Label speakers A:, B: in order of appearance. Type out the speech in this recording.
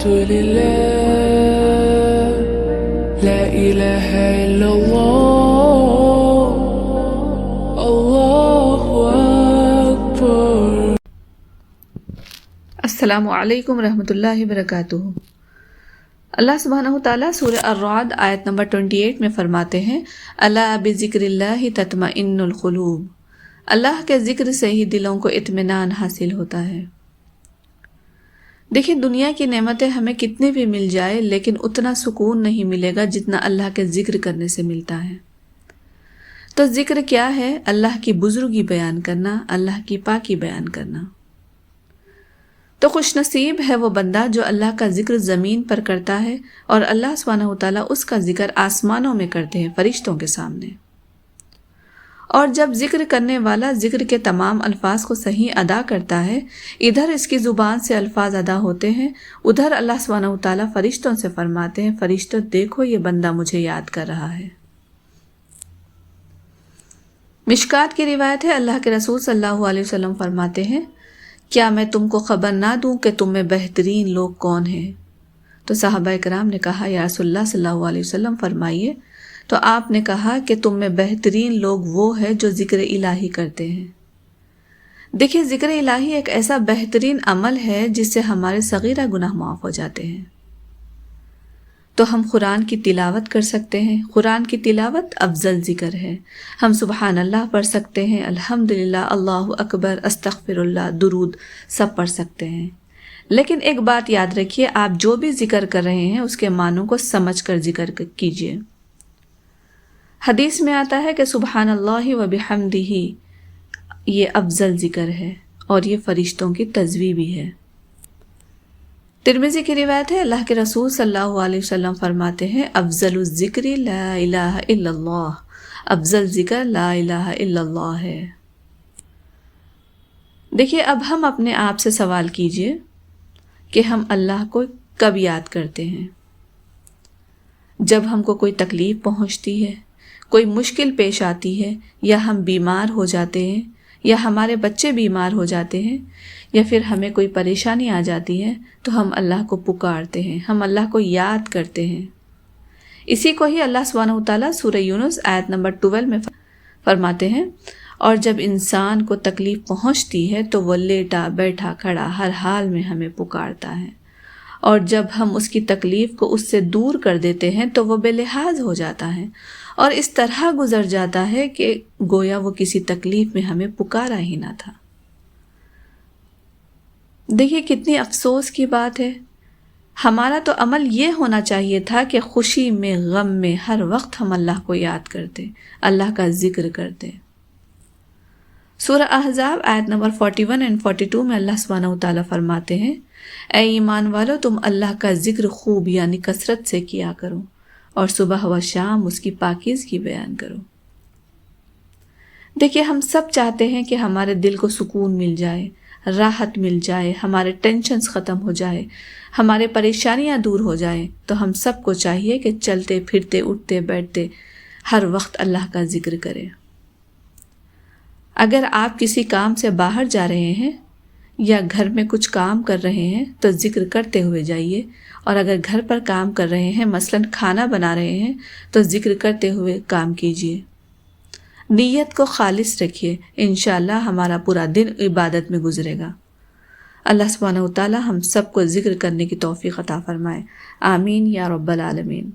A: الحمد لله لا إله إلا الله الله أكبر.
B: السلام علیکم ورحمۃ اللہ وبرکاتہ. اللہ سبحانہ تعالیٰ سورہ الرعد آیت نمبر 28 میں فرماتے ہیں الا بذکر اللہ تطمئن القلوب. اللہ کے ذکر سے ہی دلوں کو اطمینان حاصل ہوتا ہے. دیکھیں دنیا کی نعمتیں ہمیں کتنی بھی مل جائے لیکن اتنا سکون نہیں ملے گا جتنا اللہ کے ذکر کرنے سے ملتا ہے. تو ذکر کیا ہے؟ اللہ کی بزرگی بیان کرنا، اللہ کی پاکی بیان کرنا. تو خوش نصیب ہے وہ بندہ جو اللہ کا ذکر زمین پر کرتا ہے اور اللہ سبحانہ وتعالیٰ اس کا ذکر آسمانوں میں کرتے ہیں فرشتوں کے سامنے. اور جب ذکر کرنے والا ذکر کے تمام الفاظ کو صحیح ادا کرتا ہے، ادھر اس کی زبان سے الفاظ ادا ہوتے ہیں، ادھر اللہ سبحانہ وتعالیٰ فرشتوں سے فرماتے ہیں فرشتوں دیکھو یہ بندہ مجھے یاد کر رہا ہے. مشکات کی روایت ہے اللہ کے رسول صلی اللہ علیہ وسلم فرماتے ہیں کیا میں تم کو خبر نہ دوں کہ تم میں بہترین لوگ کون ہیں؟ تو صحابہ کرام نے کہا یا رسول اللہ صلی اللہ علیہ وسلم فرمائیے. تو آپ نے کہا کہ تم میں بہترین لوگ وہ ہیں جو ذکر الہی کرتے ہیں. دیکھیں ذکر الہی ایک ایسا بہترین عمل ہے جس سے ہمارے صغیرہ گناہ معاف ہو جاتے ہیں. تو ہم قرآن کی تلاوت کر سکتے ہیں. قرآن کی تلاوت افضل ذکر ہے. ہم سبحان اللہ پڑھ سکتے ہیں، الحمدللہ، اللہ اکبر، استغفر اللہ، درود سب پڑھ سکتے ہیں. لیکن ایک بات یاد رکھیے، آپ جو بھی ذکر کر رہے ہیں اس کے معنوں کو سمجھ کر ذکر کیجیے. حدیث میں آتا ہے کہ سبحان اللہ و بحمدہ یہ افضل ذکر ہے اور یہ فرشتوں کی تسبیح بھی ہے. ترمذی کی روایت ہے اللہ کے رسول صلی اللہ علیہ وسلم فرماتے ہیں افضل الذکر لا الہ الا اللہ. افضل ذکر لا الہ الا اللہ ہے. دیکھیے اب ہم اپنے آپ سے سوال کیجئے کہ ہم اللہ کو کب یاد کرتے ہیں؟ جب ہم کو کوئی تکلیف پہنچتی ہے، کوئی مشکل پیش آتی ہے، یا ہم بیمار ہو جاتے ہیں، یا ہمارے بچے بیمار ہو جاتے ہیں، یا پھر ہمیں کوئی پریشانی آ جاتی ہے تو ہم اللہ کو پکارتے ہیں، ہم اللہ کو یاد کرتے ہیں. اسی کو ہی اللہ سبحانہ وتعالیٰ سورہ یونس آیت نمبر 12 میں فرماتے ہیں اور جب انسان کو تکلیف پہنچتی ہے تو وہ لیٹا بیٹھا کھڑا ہر حال میں ہمیں پکارتا ہے، اور جب ہم اس کی تکلیف کو اس سے دور کر دیتے ہیں تو وہ بے لحاظ ہو جاتا ہے اور اس طرح گزر جاتا ہے کہ گویا وہ کسی تکلیف میں ہمیں پکارا ہی نہ تھا. دیکھیے کتنی افسوس کی بات ہے. ہمارا تو عمل یہ ہونا چاہیے تھا کہ خوشی میں غم میں ہر وقت ہم اللہ کو یاد کرتے، اللہ کا ذکر کرتے. سورہ احزاب آیت نمبر 41 اور 42 میں اللہ سبحانہ وتعالیٰ فرماتے ہیں اے ایمان والو تم اللہ کا ذکر خوب یعنی کثرت سے کیا کرو اور صبح و شام اس کی پاکیزگی بیان کرو. دیکھیے ہم سب چاہتے ہیں کہ ہمارے دل کو سکون مل جائے، راحت مل جائے، ہمارے ٹینشنز ختم ہو جائے، ہمارے پریشانیاں دور ہو جائیں. تو ہم سب کو چاہیے کہ چلتے پھرتے اٹھتے بیٹھتے ہر وقت اللہ کا ذکر کریں. اگر آپ کسی کام سے باہر جا رہے ہیں یا گھر میں کچھ کام کر رہے ہیں تو ذکر کرتے ہوئے جائیے، اور اگر گھر پر کام کر رہے ہیں مثلا کھانا بنا رہے ہیں تو ذکر کرتے ہوئے کام کیجیے. نیت کو خالص رکھیے، انشاءاللہ ہمارا پورا دن عبادت میں گزرے گا. اللہ سبحانہ وتعالی ہم سب کو ذکر کرنے کی توفیق عطا فرمائے. آمین یا رب العالمین.